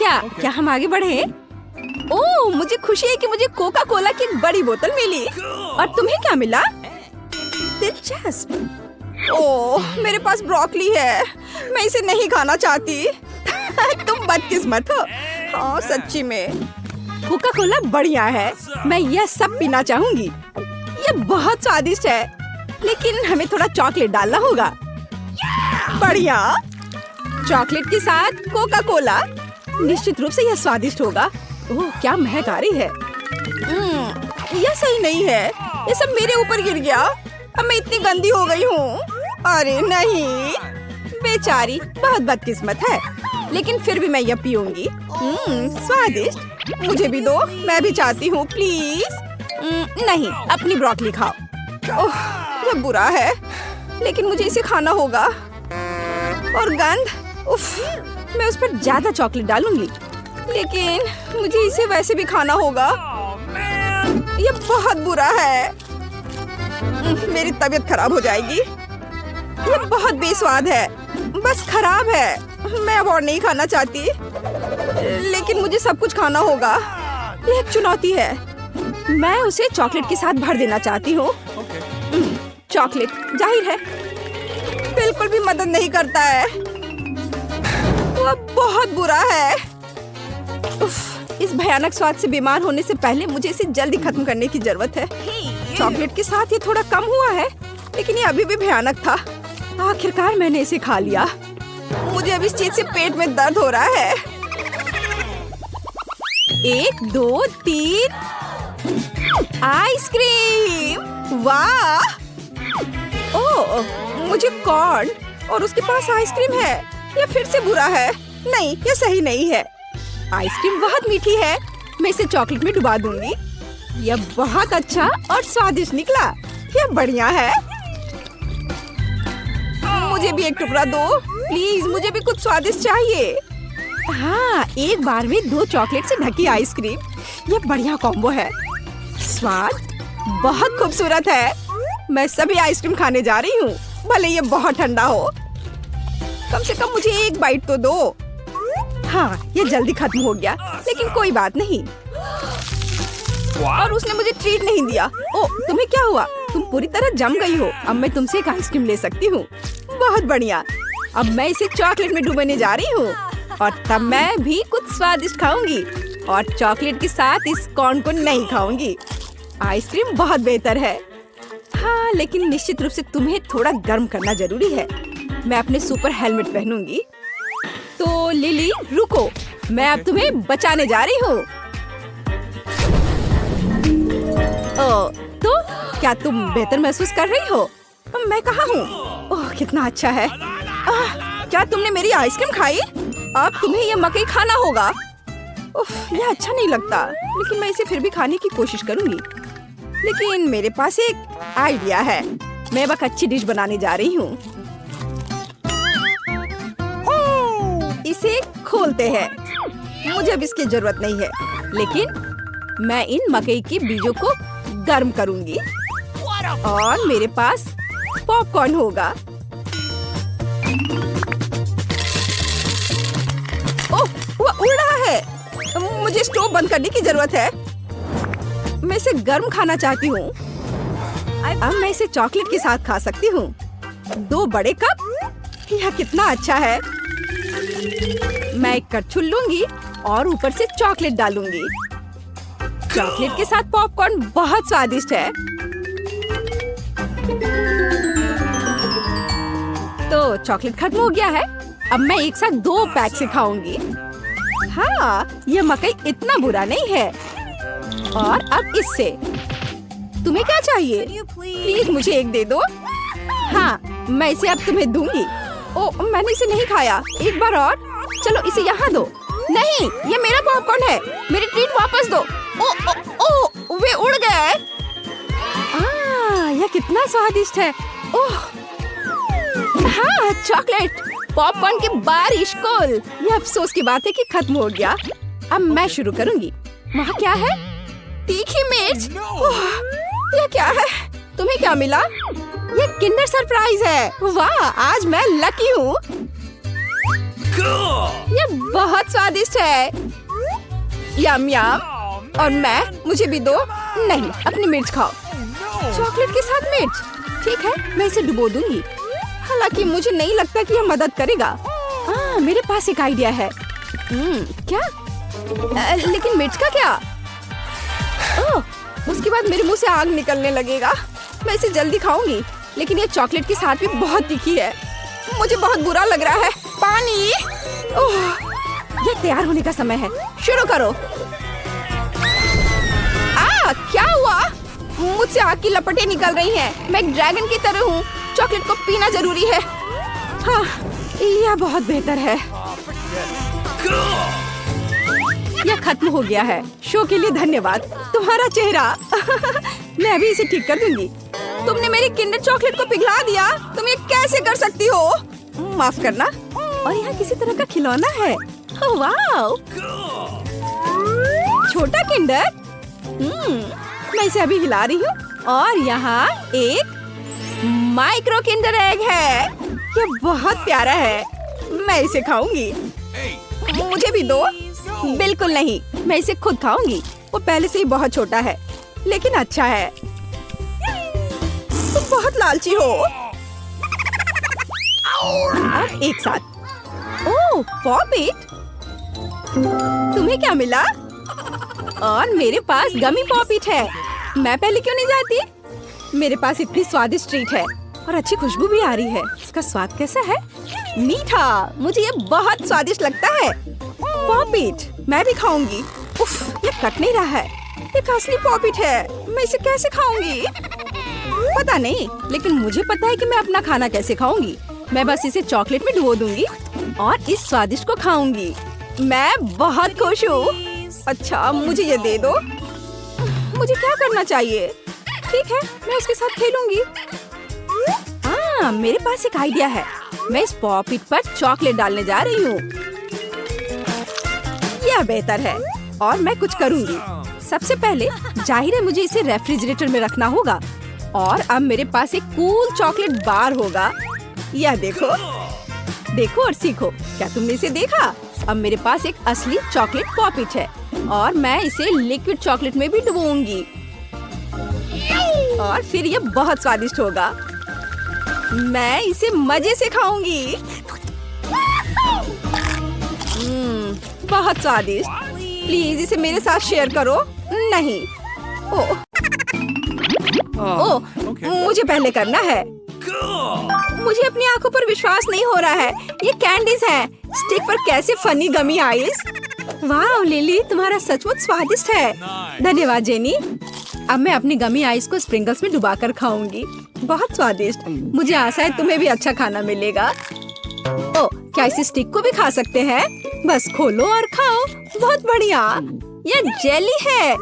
क्या क्या हम आगे बढ़े? ओह, मुझे खुशी है कि मुझे कोका कोला की एक बड़ी बोतल मिली। और तुम्हें क्या मिला? दिलचस्प। ओह, मेरे पास ब्रोकली है, मैं इसे नहीं खाना चाहती। तुम बदकिस्मत हो। हाँ, सच्ची में कोका कोला बढ़िया है, मैं यह सब पीना चाहूंगी। ये बहुत स्वादिष्ट है, लेकिन हमें थोड़ा चॉकलेट डालना होगा। बढ़िया, चॉकलेट के साथ कोका कोला, निश्चित रूप से यह स्वादिष्ट होगा। ओह, क्या महक आ रही है। यह सही नहीं है, ये सब मेरे ऊपर गिर गया। अब मैं इतनी गंदी हो गई हूँ। अरे नहीं, बेचारी, बहुत बदकिस्मत है, लेकिन फिर भी मैं यह पीऊंगी। स्वादिष्ट, मुझे भी दो, मैं भी चाहती हूँ, प्लीज। नहीं, अपनी ब्रोकली खाओ। ओह, यह बुरा है, लेकिन मुझे इसे खाना होगा। और गंध, उफ, मैं उस पर ज्यादा चॉकलेट डालूंगी, लेकिन मुझे इसे वैसे भी खाना होगा। यह बहुत बुरा है, मेरी तबीयत खराब हो जाएगी। यह बहुत बेस्वाद है, बस खराब है। मैं अब और नहीं खाना चाहती, लेकिन मुझे सब कुछ खाना होगा। यह एक चुनौती है। मैं उसे चॉकलेट के साथ भर देना चाहती हूँ। चॉकलेट, जाहिर है, बिल्कुल भी मदद नहीं करता है। वह बहुत बुरा है। उफ, इस भयानक स्वाद से बीमार होने से पहले मुझे इसे जल्दी खत्म करने की जरूरत है। चॉकलेट के साथ ये थोड़ा कम हुआ है, लेकिन ये अभी भी भयानक था। आखिरकार मैंने इसे खा लिया। मुझे अब इस चीज से पेट में दर्द हो रहा है। 1 2 3 आइसक्रीम, वाह! ओह, मुझे कॉर्न और उसके पास आइसक्रीम है। यह फिर से बुरा है। नहीं, यह सही नहीं है। आइसक्रीम बहुत मीठी है, मैं इसे चॉकलेट में डुबा दूंगी। यह बहुत अच्छा और स्वादिष्ट निकला। यह बढ़िया है। मुझे भी एक टुकड़ा दो, प्लीज, मुझे भी कुछ स्वादिष्ट चाहिए। हाँ, एक बार में 2 चॉकलेट से ढकी आइसक्रीम, यह बढ़िया कॉम्बो है। स्वाद बहुत खूबसूरत है। मैं सभी आइसक्रीम खाने जा रही हूँ, भले ये बहुत ठंडा हो। कम से कम मुझे एक बाइट तो दो। हाँ, ये जल्दी खत्म हो गया, लेकिन कोई बात नहीं। और उसने मुझे ट्रीट नहीं दिया। ओ, तुम्हें क्या हुआ? तुम पूरी तरह जम गई हो। अब मैं तुमसे एक आइसक्रीम ले सकती हूँ। बहुत बढ़िया। अब मैं इसे चॉकलेट में डुबाने जा रही हूँ, और तब मैं भी कुछ स्वादिष्ट खाऊंगी, और चॉकलेट के साथ इस कॉर्न को नहीं खाऊंगी। आइसक्रीम बहुत बेहतर है। हाँ, लेकिन निश्चित रूप से तुम्हें थोड़ा गर्म करना जरूरी है। मैं अपने सुपर हेलमेट पहनूंगी। तो लिली, रुको, मैं अब तुम्हें बचाने जा रही हूँ। तो क्या तुम बेहतर महसूस कर रही हो? मैं कहाँ हूँ? ओह, कितना अच्छा है। क्या तुमने मेरी आइसक्रीम खाई? अब तुम्हें यह मकई खाना होगा। उफ, यह अच्छा नहीं लगता, लेकिन मैं इसे फिर भी खाने की कोशिश करूंगी। लेकिन मेरे पास एक आइडिया है। मैं एक अच्छी डिश बनाने जा रही हूँ। इसे खोलते हैं। मुझे अब इसकी जरूरत नहीं है, लेकिन मैं इन मकई के बीजों को गर्म करूंगी, और मेरे पास पॉपकॉर्न होगा। ओह, वह उड़ रहा है। मुझे स्टोव बंद करने की जरूरत है। मैं इसे गर्म खाना चाहती हूँ। अब मैं इसे चॉकलेट के साथ खा सकती हूँ। 2 बड़े कप, यह कितना अच्छा है। मैं एक करछुल लूंगी और ऊपर से चॉकलेट डालूंगी। चॉकलेट के साथ पॉपकॉर्न बहुत स्वादिष्ट है। तो चॉकलेट खत्म हो गया है। अब मैं एक साथ 2 पैक से खाऊंगी। हाँ, यह मकई इतना बुरा नहीं है। और अब इससे तुम्हें क्या चाहिए? प्लीज मुझे एक दे दो। हाँ, मैं इसे अब तुम्हें दूंगी। ओह, मैंने इसे नहीं खाया। एक बार और। चलो, इसे यहाँ दो। नहीं, ये मेरा पॉपकॉर्न है। मेरी ट्रीट वापस दो। ओ, ओ, ओ, वे उड़ गए। यह कितना स्वादिष्ट है। ओह, हाँ, चॉकलेट, पॉपकॉर्न की बारिश। कोल, यह अफसोस की बात है कि खत्म हो गया। अब मैं शुरू करूंगी। वहाँ क्या है? तीखी मिर्च। ओह, यह क्या है? तुम्हें क्या मिला? यह किंडर सरप्राइज है। वाह, आज मैं लकी हूँ। ये बहुत स्वादिष्ट है। यम यम। और मुझे भी दो। नहीं, अपनी मिर्च खाओ। चॉकलेट के साथ मिर्च? ठीक है, मैं इसे डुबो दूंगी। हालांकि मुझे नहीं लगता कि यह मदद करेगा। मेरे पास एक आइडिया है। क्या? लेकिन मिर्च का क्या? उसके बाद मेरे मुंह से आग निकलने लगेगा। मैं इसे जल्दी खाऊंगी, लेकिन ये चॉकलेट के साथ भी बहुत तीखी है। मुझे बहुत बुरा लग रहा है। पानी। ये तैयार होने का समय है। शुरू करो। क्या हुआ? मुझसे आग की लपटें निकल रही हैं। मैं एक ड्रैगन की तरह हूँ। चॉकलेट को पीना जरूरी है। हाँ, यह बहुत बेहतर है। यह खत्म हो गया है। शो के लिए धन्यवाद। तुम्हारा चेहरा। मैं अभी इसे ठीक कर दूंगी। तुमने मेरी किंडर चॉकलेट को पिघला दिया। तुम ये कैसे कर सकती हो? माफ करना। और यहाँ किसी तरह का खिलौना है। वाह, छोटा किंडर। मैं इसे अभी हिला रही हूँ। और यहाँ एक माइक्रो किंडर एग है। ये बहुत प्यारा है। मैं इसे खाऊंगी। मुझे भी दो। बिल्कुल नहीं, मैं इसे खुद खाऊंगी। वो पहले से ही बहुत छोटा है, लेकिन अच्छा है। तुम बहुत लालची हो। अब एक साथ। ओह, पॉपिट। तुम्हें क्या मिला? और मेरे पास गमी पॉपिट है। मैं पहले क्यों नहीं जाती? मेरे पास इतनी स्वादिष्ट ट्रीट है और अच्छी खुशबू भी आ रही है। इसका स्वाद कैसा है? मीठा। मुझे ये बहुत स्वादिष्ट लगता है। पॉपिट मैं भी खाऊंगी। उफ, ये कट नहीं रहा है। ये असली पॉपिट है। मैं इसे कैसे खाऊंगी? पता नहीं, लेकिन मुझे पता है कि मैं अपना खाना कैसे खाऊंगी। मैं बस इसे चॉकलेट में डुबो दूंगी और इस स्वादिष्ट को खाऊंगी। मैं बहुत खुश हूँ। अच्छा, मुझे ये दे दो। मुझे क्या करना चाहिए? ठीक है, मैं उसके साथ खेलूंगी। मेरे पास एक आइडिया है। मैं इस पॉपिट पर चॉकलेट डालने जा रही हूँ। यह बेहतर है और मैं कुछ करूंगी। सबसे पहले जाहिर है मुझे इसे रेफ्रिजरेटर में रखना होगा। और अब मेरे पास एक कूल चॉकलेट बार होगा। यह देखो, देखो और सीखो। क्या तुमने इसे देखा? अब मेरे पास एक असली चॉकलेट पॉपिट है और मैं इसे लिक्विड चॉकलेट में भी डुबोऊंगी। और फिर यह बहुत स्वादिष्ट होगा। मैं इसे मजे से खाऊंगी। बहुत स्वादिष्ट। प्लीज इसे मेरे साथ शेयर करो। नहीं। ओह, मुझे पहले करना है। मुझे अपनी आंखों पर विश्वास नहीं हो रहा है। ये कैंडीज हैं। स्टिक पर कैसे फनी गमी आइस। वाह लिली, तुम्हारा सचमुच स्वादिष्ट है। धन्यवाद जेनी। अब मैं अपनी गमी आइस को स्प्रिंकल्स में डुबाकर खाऊंगी। बहुत स्वादिष्ट। मुझे आशा है तुम्हें भी अच्छा खाना मिलेगा। ओह, क्या इस स्टिक को भी खा सकते हैं? बस खोलो और खाओ। बहुत बढ़िया। ये जेली है।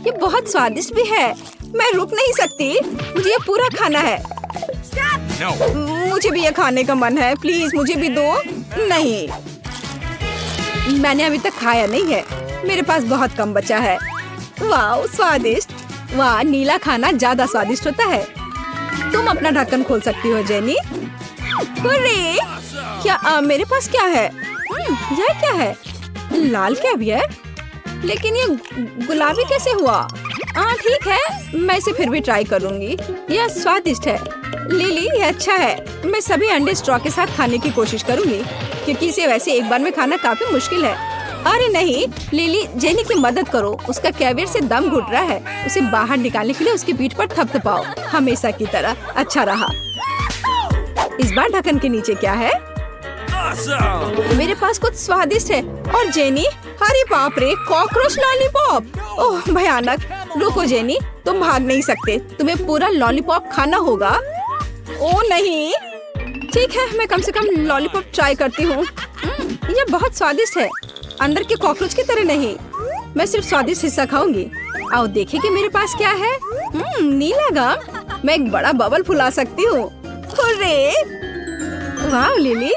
ये बहुत स्वादिष्ट भी है। मैं रुक नहीं सकती। मुझे ये पूरा खाना है। मुझे भी ये खाने का मन है। प्लीज मुझे भी दो। नहीं, मैंने अभी तक खाया नहीं है। मेरे पास बहुत कम बचा है। वाह स्वादिष्ट। वाह, नीला खाना ज्यादा स्वादिष्ट होता है। तुम अपना ढक्कन खोल सकती हो जेनी। अरे क्या मेरे पास क्या है? यह क्या है? लाल कैवियर। लेकिन ये गुलाबी कैसे हुआ? ठीक है, मैं इसे फिर भी ट्राई करूंगी। यह स्वादिष्ट है। लिली, ये अच्छा है। मैं सभी अंडे स्ट्रॉ के साथ खाने की कोशिश करूंगी, क्योंकि इसे वैसे एक बार में खाना काफी मुश्किल है। अरे नहीं लिली, जेनी की मदद करो। उसका कैवियर से दम घुट रहा है। उसे बाहर निकालने के लिए उसकी पीठ पर थपथपाओ, हमेशा की तरह। अच्छा रहा। इस बार ढक्कन के नीचे क्या है? मेरे पास कुछ स्वादिष्ट है। और जेनी, अरे बाप रे, कॉकरोच लॉलीपॉप। ओह भयानक। रुको जेनी, तुम भाग नहीं सकते। तुम्हें पूरा लॉलीपॉप खाना होगा। ओह नहीं। ठीक है, मैं कम से कम लॉलीपॉप ट्राई करती हूँ। यह बहुत स्वादिष्ट है, अंदर के कॉकरोच की तरह नहीं। मैं सिर्फ स्वादिष्ट हिस्सा खाऊंगी। आओ देखें कि मेरे पास क्या है। नीला गम। मैं एक बड़ा बबल फुला सकती हूँ। वाह लिली,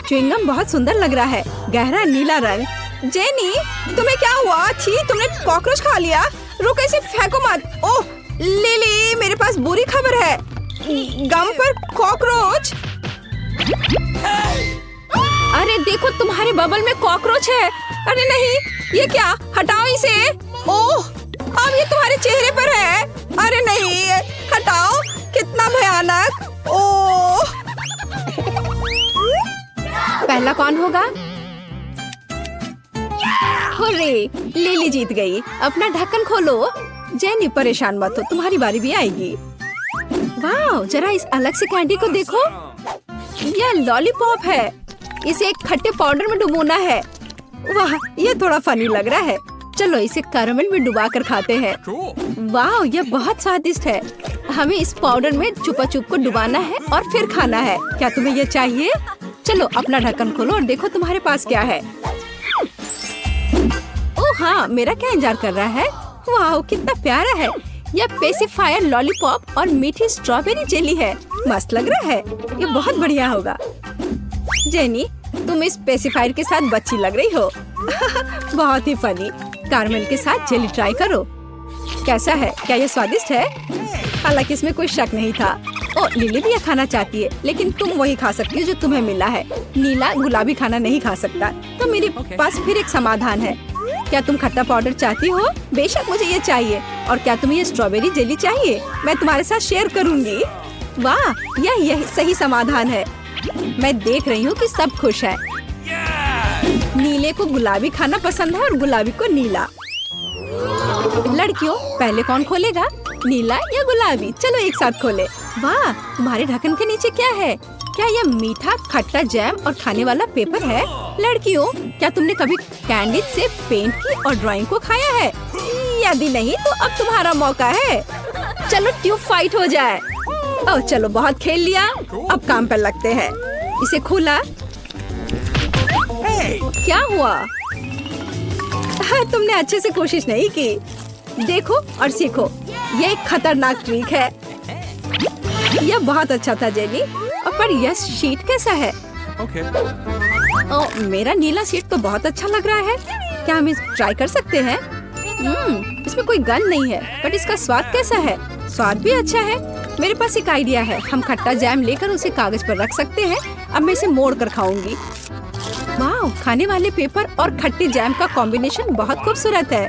च्युइंगम बहुत सुंदर लग रहा है। गहरा नीला रंग। जेनी, तुम्हें क्या हुआ? छी, तुमने कॉकरोच खा लिया। रुको, इसे फेंको मत। ओह लिली, मेरे पास बुरी खबर है। गम पर कॉकरोच। अरे देखो, तुम्हारे बबल में कॉकरोच है। अरे नहीं, ये क्या? हटाओ इसे। ओह, अब ये तुम्हारे चेहरे पर है। अरे नहीं, हटाओ। कितना भयानक। ओह, पहला कौन होगा? हुर्रे, लिली जीत गई। अपना ढक्कन खोलो। जेनी परेशान मत हो, तुम्हारी बारी भी आएगी। वाह, जरा इस अलग से कैंडी को देखो। यह लॉलीपॉप है। इसे एक खट्टे पाउडर में डुबोना है। वाह, यह थोड़ा फनी लग रहा है। चलो इसे कैरामल में डुबा कर खाते हैं। वाह, यह बहुत स्वादिष्ट है। हमें इस पाउडर में चुपा चुप को डुबाना है और फिर खाना है। क्या तुम्हें यह चाहिए? चलो अपना ढक्कन खोलो और देखो तुम्हारे पास क्या है। ओह हाँ, मेरा क्या इंतजार कर रहा है? वाह, कितना प्यारा है। यह पेसिफायर लॉलीपॉप और मीठी स्ट्रॉबेरी जेली है। मस्त लग रहा है। ये बहुत बढ़िया होगा। जेनी, तुम इस पेसिफायर के साथ बच्ची लग रही हो। बहुत ही फनी। कैरामल के साथ जेली ट्राई करो। कैसा है? क्या ये स्वादिष्ट है? हालांकि इसमें कोई शक नहीं था। ओ, लिली भी ये खाना चाहती है, लेकिन तुम वही खा सकती हो जो तुम्हें मिला है। नीला गुलाबी खाना नहीं खा सकता। तो मेरे पास फिर एक समाधान है। क्या तुम खट्टा पाउडर चाहती हो? बेशक मुझे ये चाहिए। और क्या तुम्हें ये स्ट्रॉबेरी जेली चाहिए? मैं तुम्हारे साथ शेयर करूंगी। वाह, यही सही समाधान है। मैं देख रही हूँ कि सब खुश है। नीले को गुलाबी खाना पसंद है और गुलाबी को नीला। लड़कियों, पहले कौन खोलेगा? नीला या गुलाबी? चलो एक साथ खोले। वाह, तुम्हारे ढक्कन के नीचे क्या है? क्या यह मीठा खट्टा जैम और खाने वाला पेपर है? लड़कियों, क्या तुमने कभी कैंडी से पेंट की और ड्राइंग को खाया है? यदि नहीं तो अब तुम्हारा मौका है। चलो ट्यूब फाइट हो जाए। ओह चलो, बहुत खेल लिया। अब काम पर लगते हैं। इसे खोला। क्या हुआ? तुमने अच्छे से कोशिश नहीं की। देखो और सीखो। यह एक खतरनाक ट्रिक है। यह बहुत अच्छा था जेनी। पर यह शीट कैसा है? ओह, मेरा नीला शीट तो बहुत अच्छा लग रहा है। क्या हम इसे ट्राई कर सकते हैं? इसमें कोई गंध नहीं है, बट इसका स्वाद कैसा है? स्वाद भी अच्छा है। मेरे पास एक आइडिया है। हम खट्टा जैम लेकर उसे कागज पर रख सकते हैं। अब मैं इसे मोड़ कर खाऊंगी। वाह, खाने वाले पेपर और खट्टे जैम का कॉम्बिनेशन बहुत खूबसूरत है।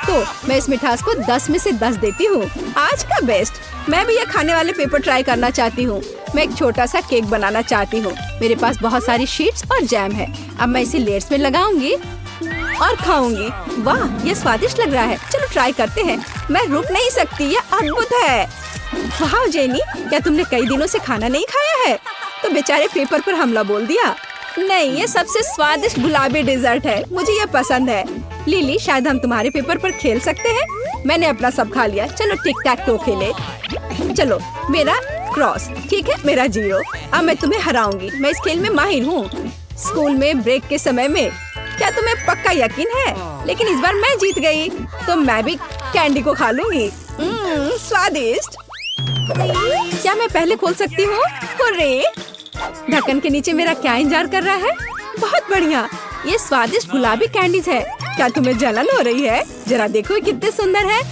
तो मैं इस मिठास को 10 में से 10 देती हूँ। आज का बेस्ट। मैं भी ये खाने वाले पेपर ट्राई करना चाहती हूँ। मैं एक छोटा सा केक बनाना चाहती हूँ। मेरे पास बहुत सारी शीट्स और जैम है। अब मैं इसे लेयर्स में लगाऊंगी और खाऊंगी। वाह, ये स्वादिष्ट लग रहा है। चलो ट्राई करते हैं। मैं रुक नहीं सकती, ये अद्भुत है। वाह जेनी, क्या तुमने कई दिनों से खाना नहीं खाया है? तो बेचारे पेपर पर हमला बोल दिया। नहीं, ये सबसे स्वादिष्ट गुलाबी डेजर्ट है। मुझे ये पसंद है। लिली, शायद हम तुम्हारे पेपर पर खेल सकते हैं। मैंने अपना सब खा लिया। चलो टिक टैक टो खेले। चलो, मेरा क्रॉस, ठीक है, मेरा 0। अब मैं तुम्हें हराऊंगी। मैं इस खेल में माहिर हूँ। स्कूल में ब्रेक के समय में। क्या तुम्हें पक्का यकीन है? लेकिन इस बार मैं जीत गई, तो मैं भी कैंडी को खा लूंगी। स्वादिष्ट। क्या मैं पहले खोल सकती हूँ? हुर्रे! ढक्कन के नीचे मेरा क्या इंतजार कर रहा है? बहुत बढ़िया। ये स्वादिष्ट गुलाबी कैंडीज है। क्या तुम्हें जलन हो रही है? जरा देखो कितने सुंदर है।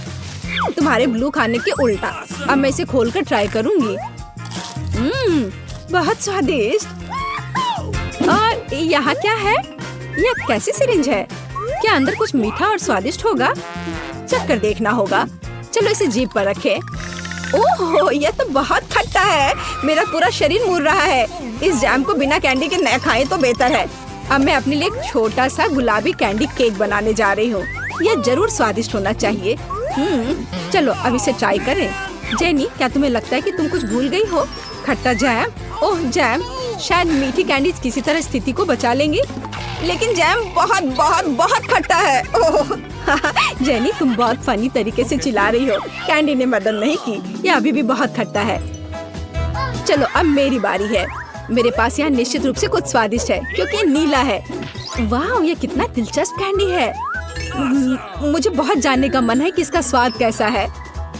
तुम्हारे ब्लू खाने के उल्टा। अब मैं इसे खोलकर ट्राई करूंगी। बहुत स्वादिष्ट। और यहाँ क्या है? यह कैसी सिरिंज है? क्या अंदर कुछ मीठा और स्वादिष्ट होगा? चख कर देखना होगा। चलो इसे जीभ पर रखें। ओह, यह तो बहुत खट्टा है। मेरा पूरा शरीर मुड़ रहा है। इस जैम को बिना कैंडी के न खाएं तो बेहतर है। अब मैं अपने लिए एक छोटा सा गुलाबी कैंडी केक बनाने जा रही हूँ। यह जरूर स्वादिष्ट होना चाहिए। चलो अब इसे ट्राई करें। जेनी, क्या तुम्हें लगता है कि तुम कुछ भूल गई हो? खट्टा जैम? ओह जैम, शायद मीठी कैंडीज किसी तरह स्थिति को बचा लेंगी। लेकिन जैम बहुत बहुत बहुत खट्टा है। ओह जेनी, तुम बहुत फनी तरीके से चिल्ला रही हो। कैंडी ने मदद नहीं की। यह अभी भी बहुत खट्टा है। चलो अब मेरी बारी है। मेरे पास यहाँ निश्चित रूप से कुछ स्वादिष्ट है, क्योंकि ये नीला है। वाह, ये कितना दिलचस्प कैंडी है। मुझे बहुत जानने का मन है कि इसका स्वाद कैसा है।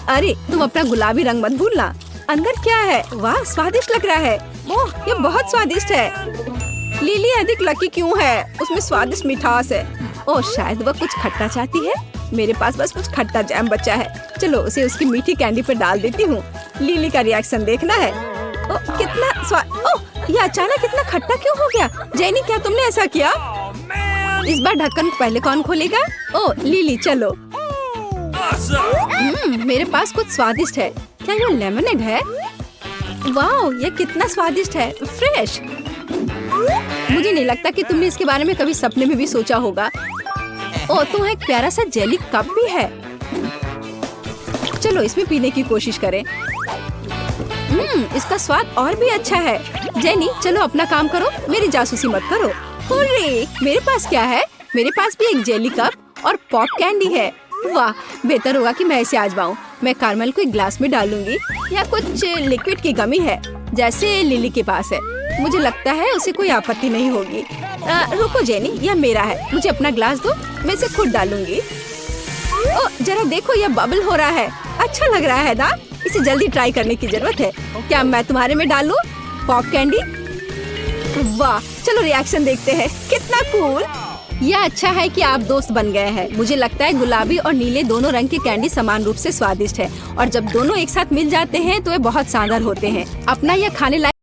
अरे तुम अपना गुलाबी रंग मत भूलना। अंदर क्या है? वाह, स्वादिष्ट लग रहा है। ओह, ये बहुत स्वादिष्ट है। लिली अधिक लकी क्यों है? उसमें स्वादिष्ट मिठास है। ओह, शायद वह कुछ खट्टा चाहती है। मेरे पास बस कुछ खट्टा जैम बचा है। चलो उसे उसकी मीठी कैंडी पर डाल देती हूँ। लिली का रिएक्शन देखना है। ओह, कितना स्वाद। ओह, ये अचानक इतना खट्टा क्यों हो गया? जेनी, क्या तुमने ऐसा किया? इस बार ढक्कन पहले कौन खोलेगा? ओ लिली, चलो। मेरे पास कुछ स्वादिष्ट है। क्या ये लेमनेड है? वाओ, ये कितना स्वादिष्ट है, फ्रेश। मुझे नहीं लगता कि तुमने इसके बारे में कभी सपने में भी सोचा होगा। ओ, तुम्हें एक प्यारा सा जेली कप भी है। चलो इसमें पीने की कोशिश करें। इसका स्वाद और भी अच्छा है। जेनी, चलो अपना काम करो, मेरी जासूसी मत करो। हुर्रे, मेरे पास क्या है? मेरे पास भी एक जेली कप और पॉप कैंडी है। वाह, बेहतर होगा कि मैं इसे आजमाऊं। मैं कार्मल को एक ग्लास में डालूंगी। या कुछ लिक्विड की कमी है, जैसे लिली के पास है। मुझे लगता है उसे कोई आपत्ति नहीं होगी। रुको जेनी, यह मेरा है। मुझे अपना ग्लास दो, मैं इसे खुद डालूंगी। ओ, जरा देखो, यह बबल हो रहा है। अच्छा लग रहा है ना? इसे जल्दी ट्राई करने की जरूरत है। क्या मैं तुम्हारे में डालूं पॉप कैंडी? वाह, चलो रिएक्शन देखते हैं। कितना कूल। यह अच्छा है कि आप दोस्त बन गए हैं। मुझे लगता है गुलाबी और नीले दोनों रंग के कैंडी समान रूप से स्वादिष्ट है, और जब दोनों एक साथ मिल जाते हैं तो वे बहुत शानदार होते हैं। अपना यह खाने लायक